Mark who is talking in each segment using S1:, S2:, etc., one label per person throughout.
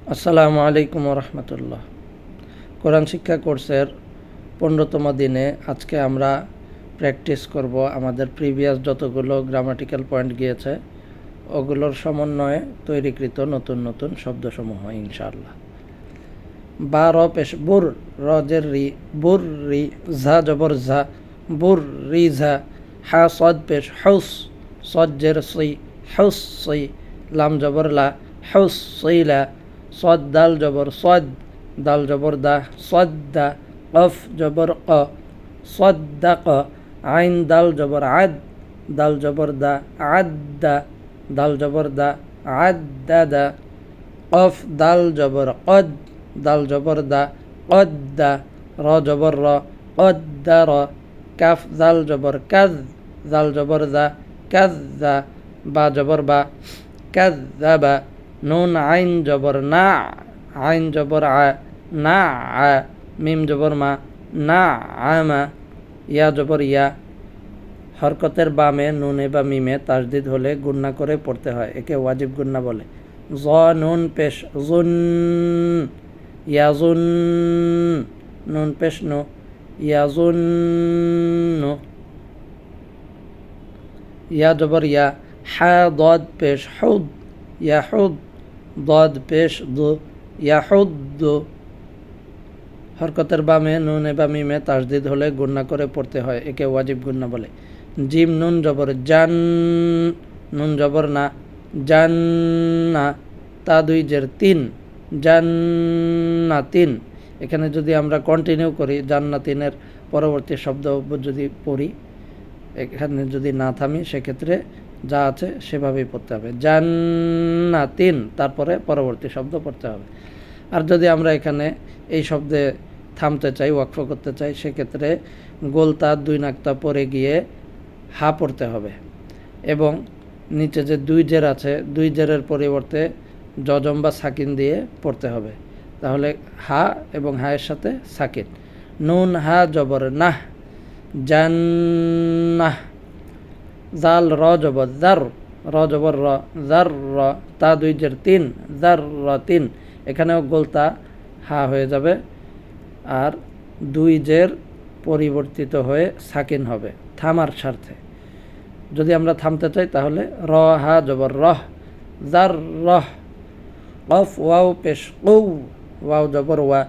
S1: আসসালামু আলাইকুম রহমতুল্লাহ। কোরআন শিক্ষা কোর্সের 15তম দিনে আজকে আমরা প্র্যাকটিস করব আমাদের প্রিভিয়াস যতগুলো গ্রামাটিক্যাল পয়েন্ট গিয়েছে ওগুলোর সমন্বয়ে তৈরিকৃত নতুন নতুন শব্দসমূহ ইনশাআল্লাহ। বা র পেশ বুর, রজের রি, বুর রি, ঝা জবর ঝা, বুর রি ঝা। হা সদ পেশ হৌস, সজ্জের সই, হৌস সই। লাম জবর লা, হৌস সইলা। সদ দাল জবর সদ, দাল জবর দা, সদ্দা। কফ জবর ক, সদ্দাক। আইন দাল জবর আদ, দাল জবর দা, আদ্দা। দাল জবর দা, আদ্দাদা। কফ দাল জবর কদ, দাল জবর দা, কদ্দা। র জবর র, কদ্দার। কাফ দাল জবর কাজ, দাল জবর দা, কাজ্জা। বা জবর বা, কাজ্জাবা। নুন আইন জবর না, আইন জবর আ, না আ। মিম জবর মা, না আমা। ইয়া জবর ইয়া। হরকতের বামে নুনে বা মিমে তাসদিদ হলে গুন্না করে পড়তে হয়, একে ওয়াজিব গুন্না বলে। জ নুন পেশ জুন, ইয়াজুন। নুন পেশ নু, ইয়াজুন। ইয়া জবর ইয়া। হা দদ পেশ হুদ, ইয়াহুদ। দদ পেশ দু, ইয়াহুদ্দু। হরকতের বামে নুনে বা মিমে তাসদিদ হলে গুন্না করে পড়তে হয়, একে ওয়াজিব গুন্না বলে। জিম নুন জবর জান, নুন জবর না, জান্না। তা দুই জের তিন, জান্নাতিন। এখানে যদি আমরা কন্টিনিউ করি জান্নাতিনের পরবর্তী শব্দ যদি পড়ি, এখানে যদি না থামি সেক্ষেত্রে যা আছে সেভাবেই পড়তে হবে, জান্নাতিন, তারপরে পরবর্তী শব্দ পড়তে হবে। আর যদি আমরা এখানে এই শব্দে থামতে চাই, ওয়াকফ করতে চাই, সেক্ষেত্রে গোলতা দুই নাক্তা পরে গিয়ে হা পড়তে হবে এবং নিচে যে দুই জের আছে দুই জেরের পরিবর্তে জজম বা সাকিন দিয়ে পড়তে হবে, তাহলে হা এবং হায়ের সাথে সাকিন। নুন হা জবর নাহ, জান্নাহ। জাল র জবর জার, র জবর র, জার র। তা দুই জের তিন, জার র তিন। এখানেও গোলতা হা হয়ে যাবে আর দুই জের পরিবর্তিত হয়ে সাকিন হবে থামার স্বার্থে। যদি আমরা থামতে চাই তাহলে র হা জবর রহ, জার রহ। কফ ওয়াও পেশ কৌ, ওয়াও জবর ওয়া,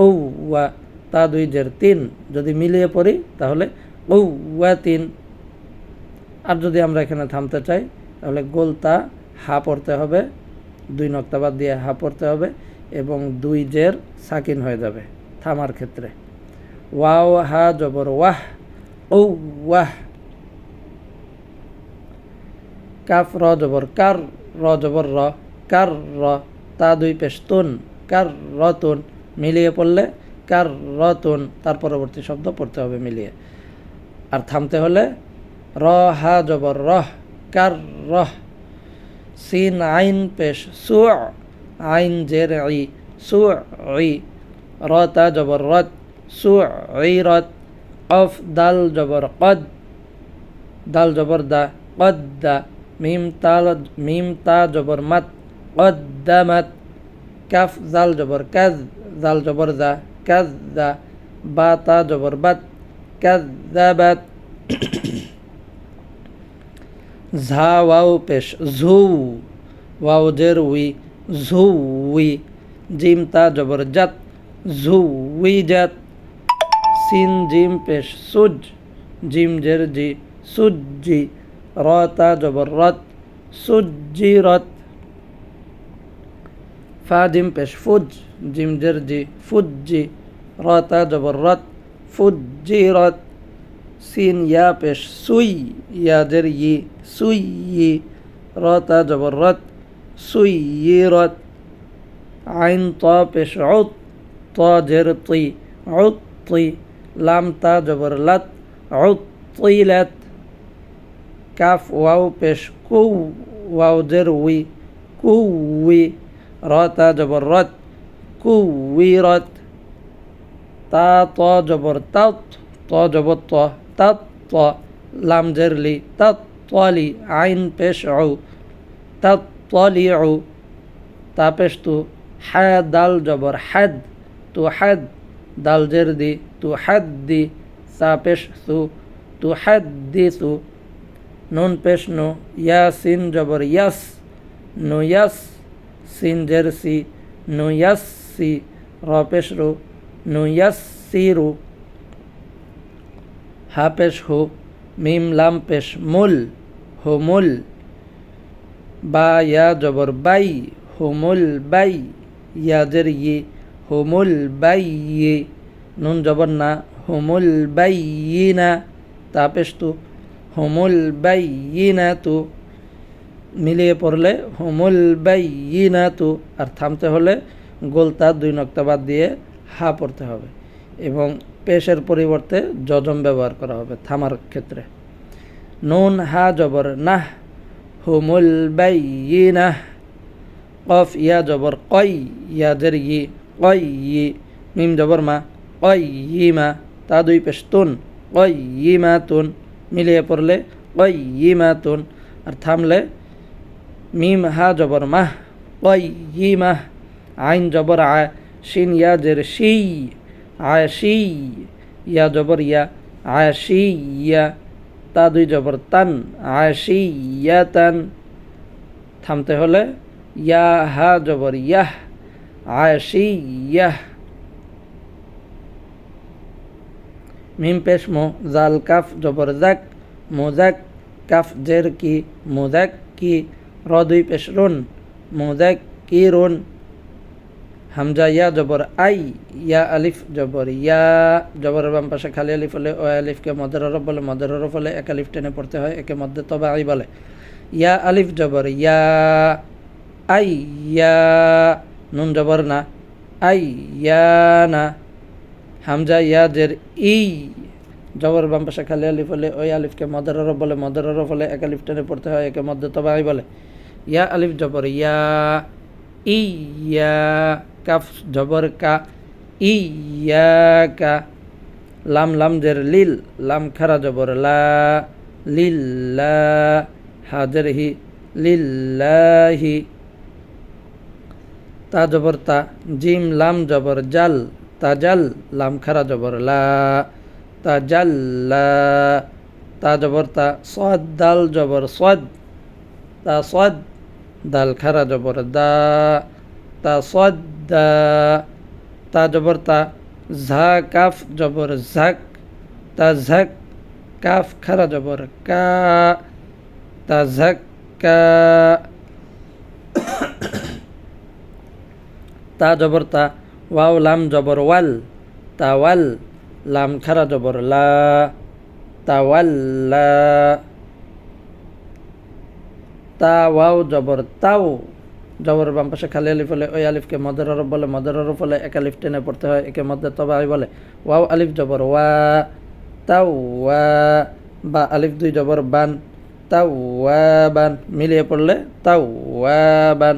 S1: ঔ ওয়া। তা দুই জের তিন, যদি মিলিয়ে পড়ি তাহলে ঔ ওয়া তিন। আর যদি আমরা এখানে থামতে চাই তাহলে গোলতা হা পড়তে হবে, দুই নক্তা বাদ দিয়ে হা পড়তে হবে এবং দুই জের সাকিন হয়ে যাবে থামার ক্ষেত্রে। ওয়াও হা জবর ওয়াহ, ও ওয়াহ। কাফ র জবর কার, র জবর র, কার র। তা দুই পেশ তুন, কার রতুন। মিলিয়ে পড়লে কার রতুন, তার পরবর্তী শব্দ পড়তে হবে মিলিয়ে। আর থামতে হলে র হা জবর রহ, কার রহ। সিন আইন পেশ সু, আইন জের ই, সু ই। র তা জবর রত, সু ই রত। কফ দাল জবর কদ, দাল জবর দা, কদ্দা। মিম তা জবর মাত, কদ্দামাত। কাফ জাল জবর কাজ, জাল জবর দা, কাজ্জা। বা তা জবর বাত, কাজ্জাবাত। ঝা ওয়াও পেশ ঝু, ওয়াও জের উই, ঝু উই। জিম তা জবর জাত, ঝু উই জাত। সিন জিম পেশ সুজ, জিম জের জি, সুজি। র তা জবর রত, সুজি রত। ফা জিম পেশ ফুজ, জিম জের জি, ফুজি। র তা জবর রত, ফুজি রত। সিন ইয়া পেশ সুই, ইয়া জের ই, সুই ই। র তা জবর রত, সুই ই রত। আইন ত পেশ উত, ত জের তুই, উত তুই। লাম তা জবর লাত, উত তুই লাত। কাফ ওয়াও পেশ কু, ওয়াও জের উই, কু উই। র তা জবর রত, কু উই রত। তা ত জবর তাত, ত জবর ত, তাত ত। লাম জের লি, তাত তলি। আইন পেশ উ, তাত তলি উ। তা পেশ তু, হা দাল জবর হাদ তু হাদ দাল জের দি তু হাদ দি সা পেশ সু তু হাদ দি সু নুন পেশ নু ইয়া সিন জবর ইয়াস নু ইয়াস সিন জের সি নু ইয়াস সি র পেশ রু নু ইয়াস সি রু হা পেশ হু মিম লাম পেশ মুল হুমুল বা ইয়া জবর বাই হুমুল বাই ইয়া জের ই হুমুল বাই ই নুন জবর না হুমুল বাই না তা পেশ তু হুমুল বাই না তু মিলিয়ে পড়লে হুমুল বাই না তু আর থামতে হলে গোলতা 2 নক্তা বাদ দিয়ে হা পড়তে হবে এবং পেশের পরিবর্তে জজম ব্যবহার করা হবে থামার ক্ষেত্রে নুন হা জবর নাহ হুমুল বাইয়িনাহ কফ ইয়া জবর কই ইয়া জের ই কই ই মিম জবর মা কয়িমা তা 2 পেশ তুন কয়িমাতুন মিলিয়ে পড়লে কয়িমাতুন আর থামলে মিম হা জবর মাহ কয়িমাহ আইন জবর আ শিন ইয়া জের শি আশি ইয়া জবর ইয়া আশিয়া তা 2 জবর তান আশিয়াতান থামতে হলে ইয়া হা জবর ইয়াহ আশিয়াহ মিম পেশ মো জাল কাফ জবর জাক মোজাক কাফ জের কি মোজাক কি র 2 পেশ রুন মোজাক কি রুন হামজা ইয়া জবর আই ইয়া আলিফ জবর ইয়া জবরের বাম পাশে খালি আলিফ হলে ও আলিফকে মদের হরফ বলে মদের হরফ হলে এক আলিফ টেনে পড়তে হয় একে মধ্যে তবে আই বলে ইয়া আলিফ জবর ইয়া আই ইয়া নুন জবর না আই ইয়া না হামজা ইয়া জের ই জবর বাম পাশে খালি আলিফ হলে ওই আলিফকে মদের হরফ বলে মদের হরফ হলে এক আলিফ টেনে পড়তে হয় একে মধ্যে তবে আই বলে ইয়া আলিফ জবর ইয়া ইয়া কাফ জবর কা ইয়াকা লাম লাম জের লিল লাম খারা জবর লা লিল্লা হাজের হি লিল্লাহি তা জবর তা জিম লাম জবর জাল তাজাল লাম খারা জবর লা তাজাল্লা তা জবর তা সদ দাল জবর সদ তা সদ দাল খারা জবর দা তা সদ্দা তা জবর তা ঝা কাফ জবর ঝাক তা ঝাক কাফ খারা জবর কা তা ঝাক কা তা জবর তা ওয়াও লাম জবর ওয়াল তা ওয়াল লাম খারা জবর লা তা ওয়াল্লা তা ওয়াও জবর তাও জবর বাম পাশে খালি আলিফ হলে ওই আলিফকে মদের হরফ বলে মদের হরফ হলে এক আলিফ টেনে পড়তে হয় একে মধ্যে তবে আই বলে ওয়াও আলিফ জবর ওয়া তাও ওয়া বা আলিফ 2 জবর বান তাও ওয়া বান মিলিয়ে পড়লে তাও ওয়া বান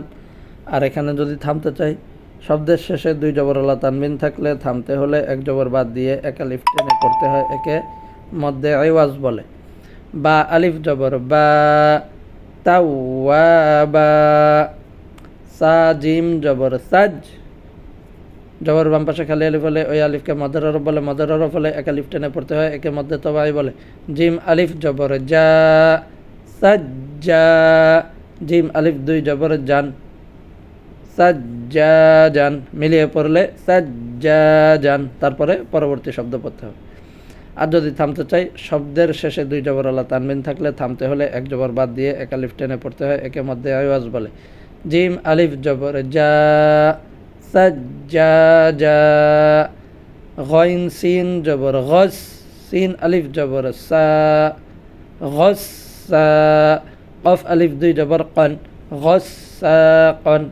S1: আর এখানে যদি থামতে চাই শব্দের শেষে 2 জবর আলা তানবিন থাকলে থামতে হলে 1 জবর বাদ দিয়ে এক আলিফ টেনে পড়তে হয় একে মধ্যে আইওয়াজ বলে বা আলিফ জবর বা তাও ওয়া বা সা জিম জবর সাজ জবর বাম পাশে খালি আলিফ হলে ওই আলিফকে মদের হরফ বলে মদের হরফ হলে এক আলিফ টেনে পড়তে হয় একে মধ্যে তবাই বলে জিম আলিফ জবর জা সাজ্জা জিম আলিফ 2 জবর জান সাজ্জা জান মিলিয়ে পড়লে সাজ্জা জান তারপরে পরবর্তী শব্দ পড়তে হবে আর যদি থামতে চাই শব্দের শেষে 2 জবর আলা তানবিন থাকলে থামতে হলে 1 জবর বাদ দিয়ে এক আলিফ টেনে পড়তে হয় একে মধ্যে আওয়াজ বলে জিম আলিফ জবর জা সাজ্জাজা গইন সিন জবর গস সিন আলিফ জবর সা গসসা কফ আলিফ 2 জবর কন গসাকন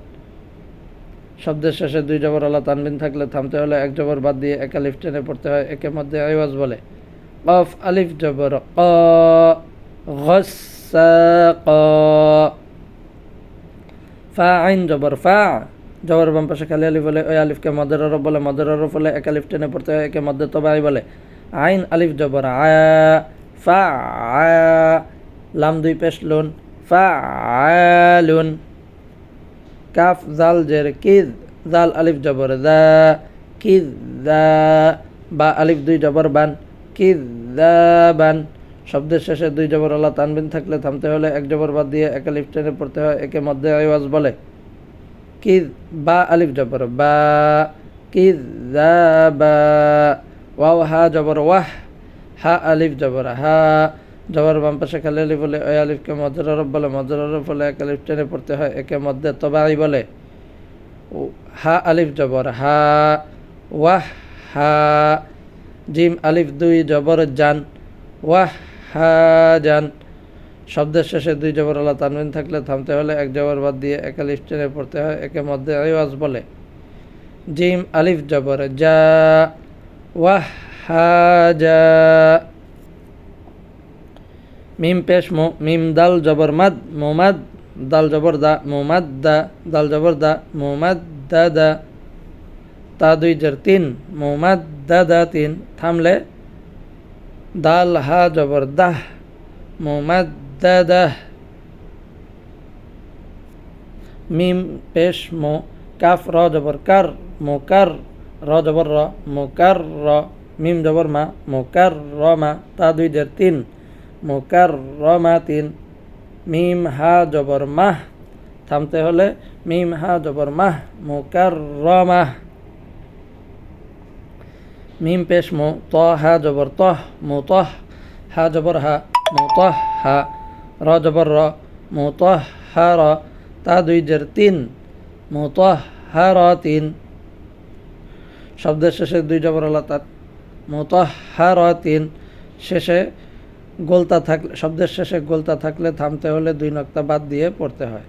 S1: শব্দের শেষে 2 জবর আলা তানবিন থাকলে থামতে হলে 1 জবর বাদ দিয়ে এক আলিফ টেনে পড়তে হয় একে মধ্যে আওয়াজ বলে কফ আলিফ জবর ক গসাক ফা আইন জবর ফা জবর বাম পাশে খালি আলিফ বলে ওই আলিফকে মদের হরফ বলে মদের হরফ হলে এক আলিফ টেনে পড়তে হয় একে মধ্যে তবাই বলে আইন আলিফ জবর আ ফা আ লাম 2 পেশ লুন ফা আলুন কাফ জাল জের কিদ জাল আলিফ জবর দা, কি দা। বা আলিফ দুই জবর বান, কি দা বান। শব্দের শেষে দুই জবর আলা তানবিন থাকলে থামতে হলে এক জবর বাদ দিয়ে এক আলিফ টেনে পড়তে হয়, একে মধ্যে আওয়াজ বলে। কি বা আলিফ জবর বা, কি দা বা। ওয়াও হা জবর ওয়াহ, হা আলিফ জবর হা। জবর বাম পাশে খালি আলিফ বলে ওই আলিফকে মজর আরব বলে, মজর আরব বলে এক আলিফ টেনে পড়তে হয়, একে মধ্যে তবাই বলে। হা আলিফ জবর হা, ওয়াহ হা। জিম আলিফ দুই জবর জান, ওয়াহ হা জান। শব্দের শেষে দুই জবর আলা তানবিন থাকলে থামতে হলে এক জবর বাদ দিয়ে এক আলিফ টেনে পড়তে হয়, একে মধ্যে আওয়াজ বলে। জিম আলিফ জবর যা, ওয়াহ হা যা। মিম পেশ মো, মিম দাল জবর মাদ, মোমাদ। দাল জবর দা, মোমাদ দা। দাল জবর দা, মোমাদ দা দা। তা দুই জের তিন, মোমাদ দা দা তিন। থামলে দাল হা জবর দাহ, মোমাদ দা দাহ। মিম পেশ মো, কাফ র জবর কার, মোকার। র জবর র, মোকার র। মিম জবর মা, মোকার র মা। তা দুই জের তিন, মোকার র মা তিন। মিম হা জবর মাহ, থামতে হলে মিম হা জবর মাহ, মোকার র মাহ। মিম পেশ মো, ত হা জবর তহ, মোতহ। হা জবর হা, মোতহ হা। র জবর র, মোতহ হা র। তা দুই জের তিন, মোতহ হা র তিন। শব্দের শেষে দুই জবর আলা তার, মোতহ হা র তিন। শেষে গোলতা থাকলে, শব্দের শেষে গোলতা থাকলে থামতে হলে দুই নক্তা বাদ দিয়ে পড়তে হয়,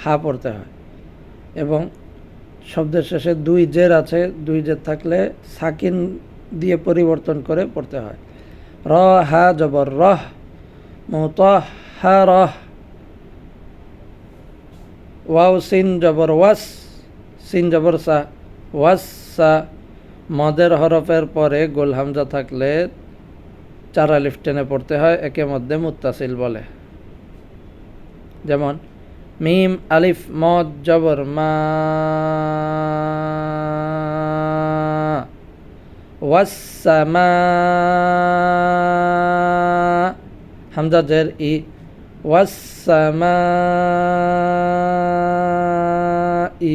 S1: হা পড়তে হয়। এবং শব্দের শেষে দুই জের আছে, দুই জের থাকলে সাকিন দিয়ে পরিবর্তন করে পড়তে হয়। র হা জবর রহ, মোতহ হা রহ। ওয়াও সিন জবর ওয়াস, সিন জবর সা, ওয়াসা। মদের হরফের পরে গোল হামজা থাকলে চার আলিফ টেনে পড়তে হয়, একে মধ্যে মুত্তাসিল বলে। যেমন মিম আলিফ মদ জবর মা, ওয়াসসামা। হামজা জের ই, ওয়াসসামা ই।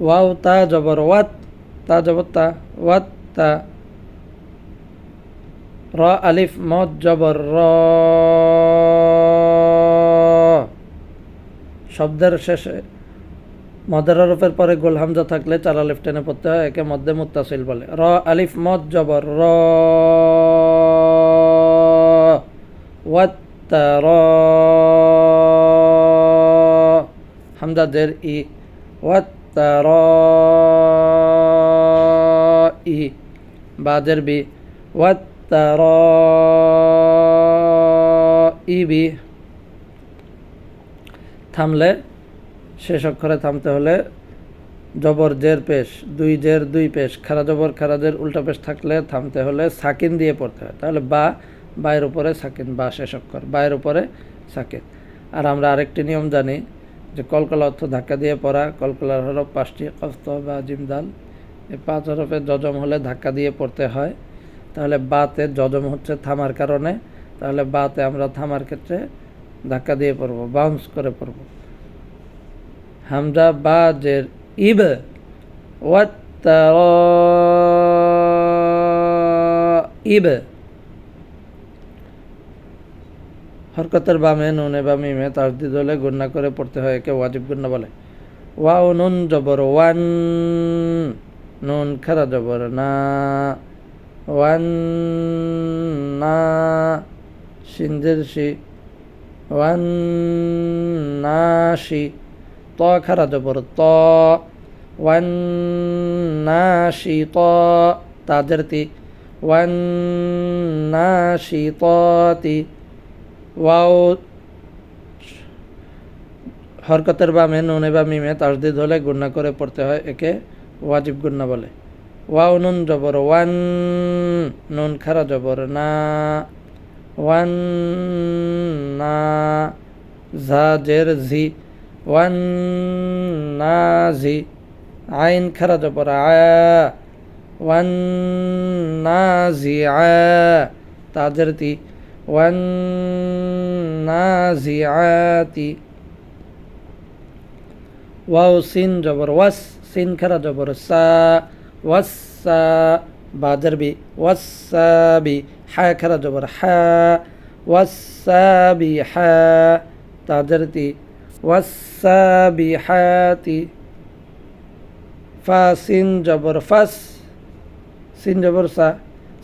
S1: ওয়াও তা জবর ওয়াত, তা জবর তা, ওয়াত তা। র আলিফ মদ জবর র, শব্দের শেষে মদের হরফের পরে গোল হামজা থাকলে চার আলিফ টেনে পড়তে হয়, একে মধ্যে মুত্তাসিল বলে। র আলিফ মদ জবর র, ওয়াত্তা র। হামজা জের ই, ওয়াত্তা র ই। বা জের বি, ওয়াত্তা র ই বি। থামলে শেষ অক্ষরে থামতে হলে জবর জের পেশ, দুই জের দুই পেশ, খারা জবর খারা জের উল্টা পেশ থাকলে থামতে হলে সাকিন দিয়ে পড়তে হয়। তাহলে বা, বায়ের উপরে সাকিন, বা শেষ অক্ষর, বায়ের উপরে সাকিন। আর আমরা আরেকটি নিয়ম জানি যে কলকলা অর্থ ধাক্কা দিয়ে পড়া। কলকলার হরফ পাঁচটি, কফ ত বা জিম দাল। এই পাঁচ হরফে জজম হলে ধাক্কা দিয়ে পড়তে হয়। তাহলে বাতে জজম হচ্ছে থামার কারণে, তাহলে বাতে আমরা থামার ক্ষেত্রে ধাক্কা দিয়ে পড়ব, বাউন্স করে পড়ব। হামজা বা জের ইব, ওয়াত্তারাইব। হরকতের বামে নুনে বা মিমে তাসদিদ হলে গুণনা করে পড়তে হয়, একে ওয়াজিব গুণনা বলে। ওয়াও নুন জবর ওয়ান, নুন খারা জবর না, ওয়ান না। সিনজের শি, ওয়ান নাশি। ত খারা জবর ত, ওয়ান নাশি ত। তাজের তি, ওয়ান নাশি তি। ওয়াও হরকতের বামে নুনে বা মিমে তাসদিদ হলে গুণনা করে পড়তে হয়, একে ওয়াজিব গুণনা বলে। ওয়াও নুন জবর ওয়ান, নুন খারা জবর না, ওয়ান না। ঝা জের ঝি, ওয়ান নাজি আইন খারা জবর আ ওয়ান নাজি আ তাজের তি ওয়ান নাজি আতি ওয়াও সিন জবর ওয়াস সিন খারা জবর সা ওয়াসা বাজের বি ওয়াসাবি হা খারা জবর হা ওয়াসাবি হা তাজের তি ওয়াসাবি হাতি ফা সিন জবর ফাস সিন জবর সা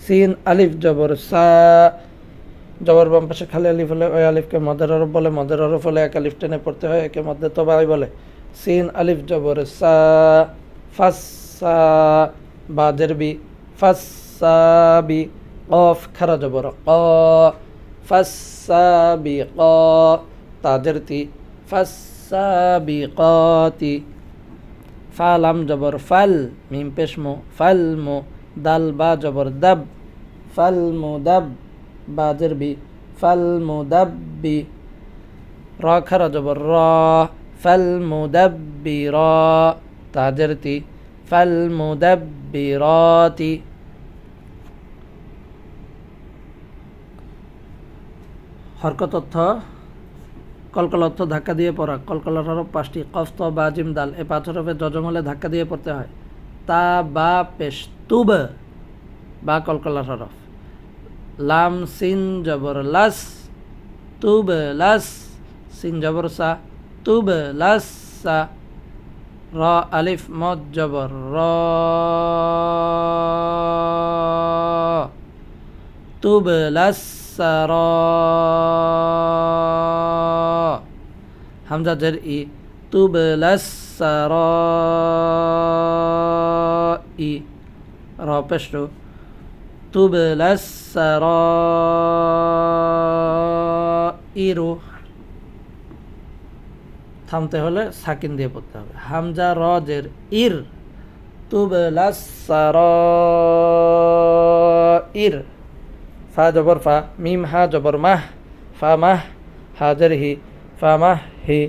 S1: সিন আলিফ জবর সা জবর বাম পাশে খালি আলিফ হলে ওই আলিফকে মদের হরফ বলে, মদের হরফ হলে এক আলিফ টেনে পড়তে হয়, একে মধ্যে তবাই বলে। সিন আলিফ জবর সা ফাসসা বাজের বি ফাসসাবি কফ খারা জবর ক ফাসসাবি ক তাজের তি ফাসসাবিকাতি ফা লাম জবর ফাল মিম পেশ মো ফাল মো দাল বা জবর দাব ফাল মো দাব বাজের বি ফাল মো দাব্বি র খারা জবর র ফাল মো দাব্বি র তাজের তি ফাল মো দাব্বি রতি হরকত অর্থ কলকল অর্থ ধাক্কা দিয়ে পড়া। কলকলার হরফ 5টি কফ ত বা জিম দাল এই 5 হরফে যজম হলে ধাক্কা দিয়ে পড়তে হয়। তা বা পেশ তুব বা কলকলার হরফ। লাম সিন জবর লাস তুব লাস সিন জবর সা তুব লাস সা র আলিফ মদ জবর র তুব লাস র হামজা জের ই তুবলাস সারাই র পেশ রু তুবলাস সারাইরু থামতে হলে সাকিন দিয়ে পড়তে হবে। হামজা র জের ইর তুবলাস সারাইর ফা জবর ফা মিম হা জবর মাহ ফা মাহ হাজর হি ফা মাহ হি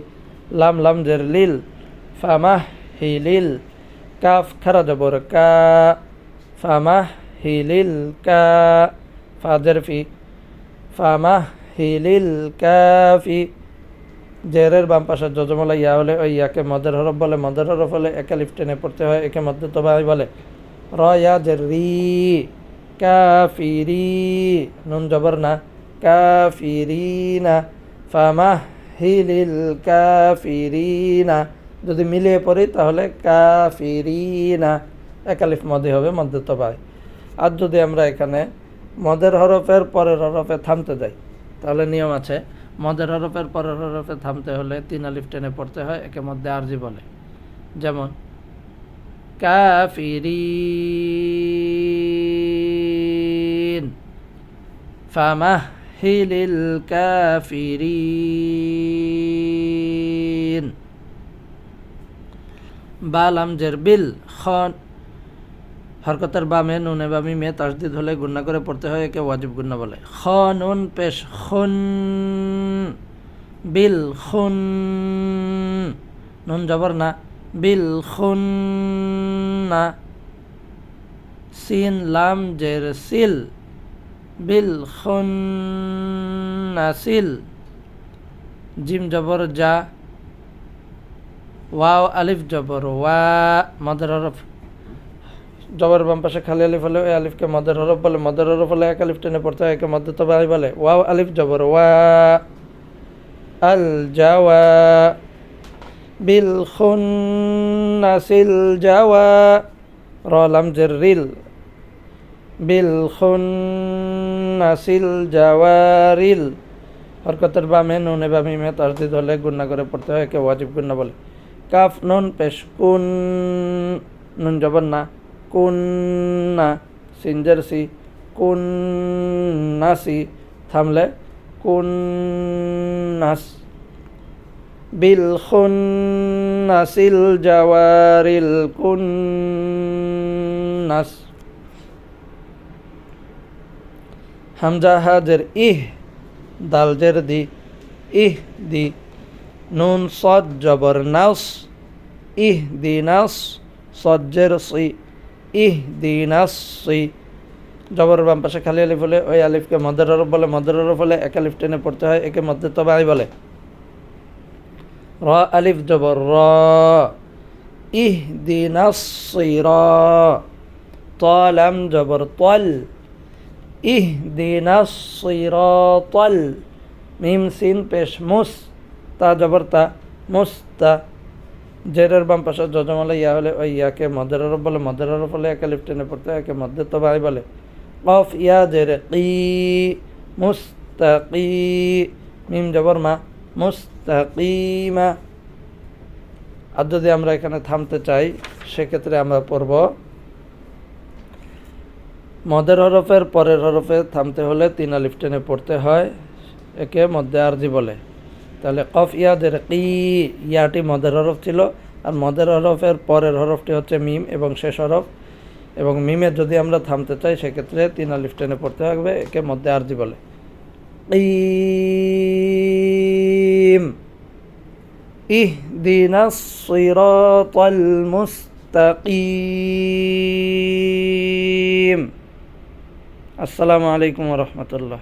S1: লাম লাম জের লিল ফা মাহ হি লিল কাফ খারা জবর কা ফা মাহ হি লিল কা ফা জের ফি ফা মাহ হি লিল কাফি জেরের বাম পাশে যজমলা ইয়া হলে ওই ইয়াকে মদের হরফ বলে, মদের হরফ হলে একে লিফ টেনে পড়তে হয়, একে মধ্যে তবাই বলে। র ইয়া জের রি কাফিরি নুন জবর না কাফিরিনা ফামাহিলিল কাফিরিনা যদি মিলিয়ে পড়ি তাহলে কাফিরিনা এক আলিফ মদে হবে মধ্যে তবায়। আর যদি আমরা এখানে মদের হরফের পরের হরফে থামতে যাই তাহলে নিয়ম আছে, মদের হরফের পরের হরফে থামতে হলে 3 আলিফ টেনে পড়তে হয়, একে মধ্যে আরজি বলে। যেমন কাফিরিন ফামাহিলিল কাফিরিন বা লাম জের বিল খন হরকতের বামে নুনে বা মিমে তাসদিদ হলে গুণনা করে পড়তে হয়, একে ওয়াজিব গুণনা বলে। খ নুন পেশ খুন বিল খুন নুন জবর না বিল খুন না সিন লাম জের সিল বিল খুন না সিল জিম জবর যা ওয়াও আলিফ জবর ওয়া মদের হরফ জবর বাম পাশে খালি আলিফ হলে ওই আলিফকে মদের হরফ বলে, মদের হরফ হলে এক আলিফ টেনে পড়তে হয়, একে মধ্যে তবাই বলে। ওয়াও আলিফ জবর ওয়া আল জাওয়া বিল খুন্নাসিল জাওয়া র লাম জের রিল বিল খুন্নাসিল জাওয়ারিল হরকতের বামে নুনে বা মিমে তাসদিদ হলে গুণনা করে পড়তে হয়, একে ওয়াজিব গুণনা বলে। কাফ নুন পেশ কুন নুন জবর না কুন না সিন জের সি কুন নাসি থামলে কুন নাস বিল খুন্নাসিল জাওয়ারিল কুন নাস হামজা হাজের ইহ দাল জের দি ইহ দি নুন সদ জবর নাস, ইহদিনাস সজ্জের সি, ইহদিনাস সি। জবর বাম পাশে খালি আলিফ হলে ওই আলিফকে মদের হরফ বলে, মদের হরফ হলে এক আলিফ টেনে পড়তে হয়, একে মধ্যে তবাই বলে। র আলিফ জবর র, ইহদিনাস সিরাত, ত লাম জবর তল, ইহদিনাস সিরাতাল, মিম সিন পেশ মুস, তা জবর তা, মুস্তা। জেরের বাম পাশে যজমালা ইয়া হলে ওই ইয়াকে মদের হরফ বলে, মদের হরফ হলে এক আলিফ টেনে পড়তে হয়, একে মধ্যে তবাই বলে। কফ ইয়া জেরে কি, মুস্তাকি, মিম জবর মা, মুস্তাকিমা। আর যদি আমরা এখানে থামতে চাই সেক্ষেত্রে আমরা পড়ব মদের হরফের পরের হরফে থামতে হলে 3 আলিফ টেনে পড়তে হয়, একে মধ্যে আরজি বলে। তাহলে কফ ইয়া জেরে কি, ইয়াটি মদের হরফ ছিল, আর মদের হরফের পরের হরফটি হচ্ছে মিম এবং শেষ হরফ, এবং মিমের যদি আমরা থামতে চাই সেক্ষেত্রে 3 আলিফ টেনে পড়তে হবে, একে মধ্যে আরজি বলে। কিম, ইহদিনাস সিরাতাল মুস্তাকিম। আসসালামু আলাইকুম ওয়া রাহমাতুল্লাহ।